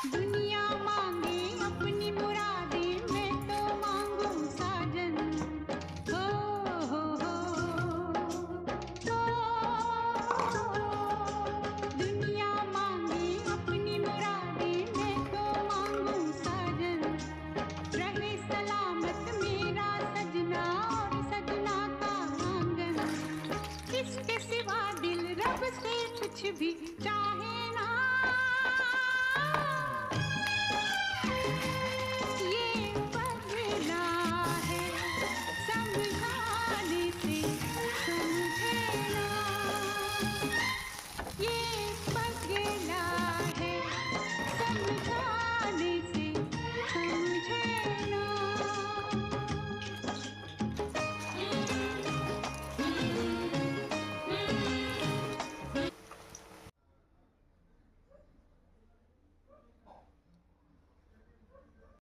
दुनिया मांगे अपनी मुरादें, मैं तो मांगू साजन। हो हो हो दुनिया मांगे अपनी मुरादें, मैं तो मांगू साजन। रहे सलामत मेरा सजना और सजना का आंगन। इसके सिवा दिल रब से कुछ भी चाहे